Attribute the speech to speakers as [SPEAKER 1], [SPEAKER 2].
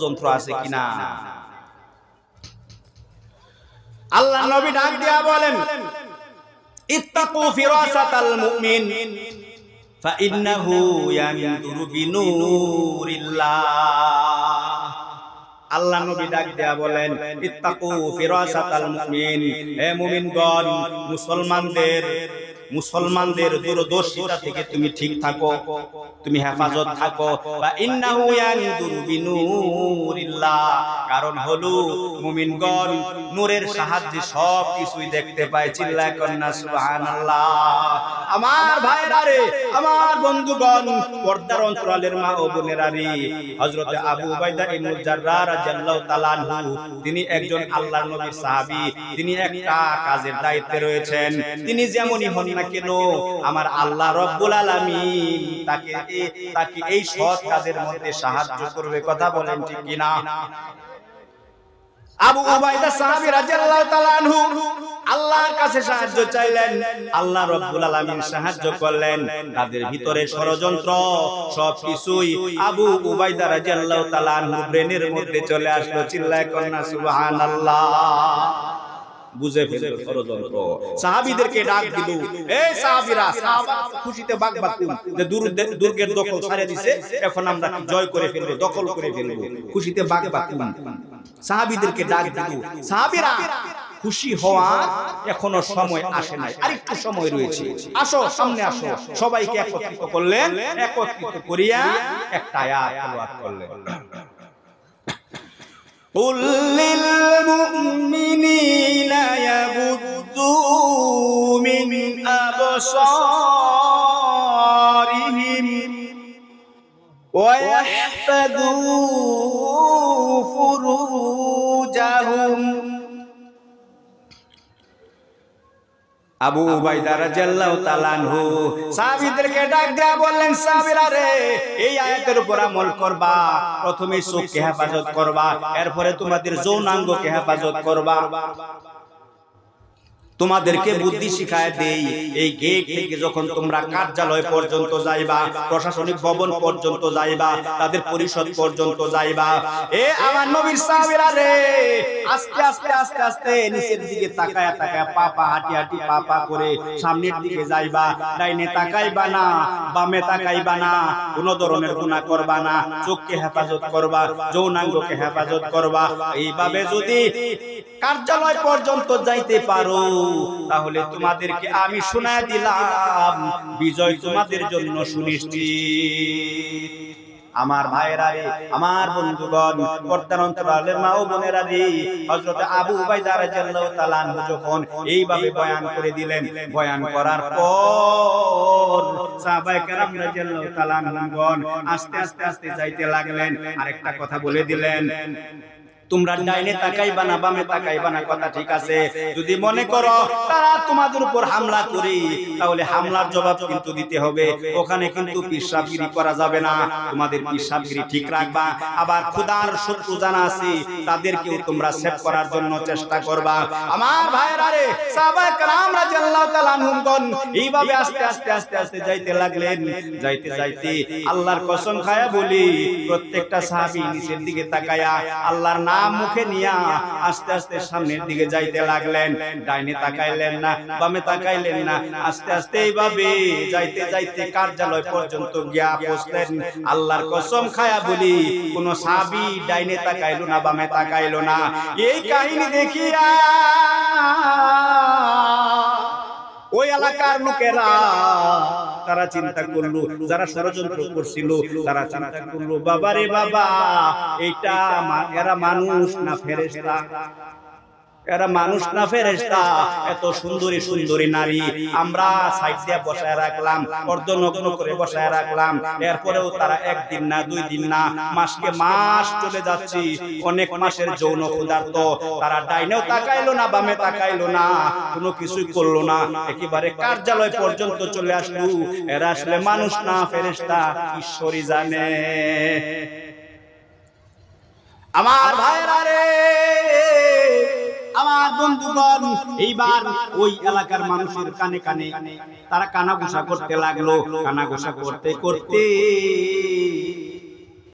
[SPEAKER 1] যন্ত্র আছে কিনা। আল্লাহ নবী ডাক দিয়া বলেন, ইত্তাকু ফিরাসাতাল মুমিন ফাইন্নাহু ইয়ানজুরু বিনুরিল্লাহ। আল্লাহ নবী ডাক দেয়া বলেন, ইত্তাকু ফিরাসাতাল মুমিন, হে মুমিনগণ, মুসলমানদের দূরদর্শিতা থেকে তুমি ঠিক থাকো, তুমি হেফাজত থাকো। বা ইন্নাহু ইয়ানজুরু বিনুরিল্লাহ, কারণ হলো মুমিনগণ নূরের সাহায্যে সব কিছুই দেখতে পায়। চিল্লায় কন্না সুবহানাল্লাহ। আমার ভাইরা রে, আমার বন্ধুগণ, পর্দার অন্তরালের মা ও বোনেরা রে, হযরত আবু উবাইদা ইবনে জাররাহ রাদিয়াল্লাহু তাআলা আনহু, তিনি একজন আল্লাহর নবীর সাহাবী। তিনি একটা কাজের দায়িত্বে রয়েছেন। তিনি যেমনই হন না কেন, আমার আল্লাহ রব্বুল আলামিন তাকে এই সৎ কাজের মধ্যে সাহায্য করবে। কথা বলেন ঠিক কিনা? আবু উবাইদা সাহাবী রাদিয়াল্লাহু তাআলা আনহু আল্লাহর কাছে সাহায্য চাইলেন, আল্লাহ রব্বুল আলামিন সাহায্য করলেন। তাদের ভিতরে ষড়যন্ত্র সবকিছুই আবু উবাইদা রাদিয়াল্লাহু তাআলা আনহুর ব্রেনের মধ্যে চলে আসলো। চিল্লায় কন্না সুবহানাল্লাহ। বুঝে ফেলল ষড়যন্ত্র। সাহাবীদেরকে ডাক দিল, এই সাহাবীরা, সাহাবা খুশিতে বাগবাতুম যে দুর্গের দখল ছাড়ে দিয়েছে, এখন আমরা জয় করে ফেলবো, দখল করে ফেলবো। খুশিতে বাগবাতুম সাহাবীদেরকে ডাক দিল। সাহাবীরা, খুশি হওয়া এখনো সময় আসে নাই, আরেকটু সময় রয়েছে, আসো সামনে আসো। সবাইকে একত্রিত করলেন, একত্রিত করিয়া একটা আয়াত তেলাওয়াত করলেন। قل للمؤمنين يغضوا من أبصارهم ويحفظوا فروجهم। আবু উবাইদা রাদিয়াল্লাহু তাআলা আনহু সাহাবীদেরকে ডাক দেয়া বললেন, সাহাবীরা রে, এই আয়াতের উপর আমল করবা। প্রথমে চোখকে হেফাজত করবা, এরপরে তোমাদের যৌনাঙ্গকে হেফাজত করবা। তোমাদেরকে বুদ্ধি শিখায় দেই, এই গেট থেকে যখন তোমরা কার্যালয় পর্যন্ত যাইবা, প্রশাসনিক ভবন পর্যন্ত যাইবা, তাদের পরিষদ পর্যন্ত যাইবা, এ আমার নবীর সাহাবীরা রে, আস্তে আস্তে আস্তে আস্তে নিচের দিকে তাকায়া তাকায়া পাপা হাঁটি হাঁটি পাপা করে সামনের দিকে যাইবা। ডাইনে তাকাইবা না, বামে তাকাইবা না, কোন ধরনের গুনাহ করবা না, চোখকে হেফাজত করবা, যৌনাঙ্গকে হেফাজত করবা। এইভাবে যদি কার্যালয় পর্যন্ত যাইতে পারো, তাহলে তোমাদেরকে আমি শোনায় দিলাম, বিজয় তোমাদের জন্য সুনিশ্চিত। আমার ভাইরা রে, আমার বন্ধুগণ, পর্দার অন্তরালের মা ও বোনেরা রে, হযরত আবু উবাইদা রাদিয়াল্লাহু তাআলা আনহু যখন এইভাবে বয়ান করে দিলেন, বয়ান করার পর সাহাবায়ে কেরাম রাদিয়াল্লাহু তাআলা আনহুগণ আস্তে আস্তে আস্তে যাইতে লাগলেন। আরেকটা কথা বলে দিলেন, তোমরা ডাইনে তাকাইবা না, বামে তাকাইবা না, কথা ঠিক আছে। যদি মনে করো তারা তোমাদের উপর হামলা করে, তাহলে হামলার জবাব কিন্তু দিতে হবে। ওখানে কিন্তু পিশাবগিরি করা যাবে না, তোমাদের পিশাবগিরি ঠিক রাখবা। আবার খোদার শত্রু জানা আছে, তাদেরকেও তোমরা সেভ করার জন্য চেষ্টা করবা। আমার ভাইরা রে, সাহাবায়ে কেরাম রাদিয়াল্লাহু তাআলা আনহুগণ এইভাবে আস্তে আস্তে আস্তে আস্তে যাইতে লাগলেন। যাইতে যাইতে আল্লাহর কসম খায়া বলি, প্রত্যেকটা সাহাবী নিচের দিকে তাকায়া আল্লাহর নাম মুখে নিয়া আস্তে আস্তে সামনের দিকে যাইতে লাগলেন। ডাইনে তাকাইলেন না, বামে তাকাইলেন না, আস্তে আস্তে এইভাবে যাইতে যাইতে কার্যালয় পর্যন্ত গিয়া পৌঁছলেন। আল্লাহর কসম খায়া বলি, কোন সাহাবী ডাইনে তাকাইলো না, বামে তাকাইলো না। এই কাহিনী দেখিয়া ওই এলাকার লোকেরা তারা চিন্তা করলো, যারা ষড়যন্ত্র করছিল তারা চিন্তা করলো, বাবা রে বাবা, এইটা এরা মানুষ না ফেরেশতা? এরা মানুষ না ফেরেশতা? এত সুন্দরী সুন্দরী নারী আমরা সাইড দিয়ে বসায় রাখলাম, অর্ধনগ্ন করে বসায় রাখলাম, এরপরেও তারা একদিন না, দুই দিন না, মাসকে মাস চলে যাচ্ছে, অনেক মাসের যৌন ক্ষুধার্ত। তারা ডাইনেও তাকাইলো না, বামে তাকাইলো না, কোনো কিছুই করলো না, একেবারে কার্যালয় পর্যন্ত চলে আসলো। এরা আসলে মানুষ না ফেরেশতা ঈশ্বরই জানে। আমার ভাইরা রে, আমার বন্ধুগণ, এইবার ওই এলাকার মানুষের কানে কানে তারা কানাঘুষা করতে লাগলো। কানাঘুষা করতে করতে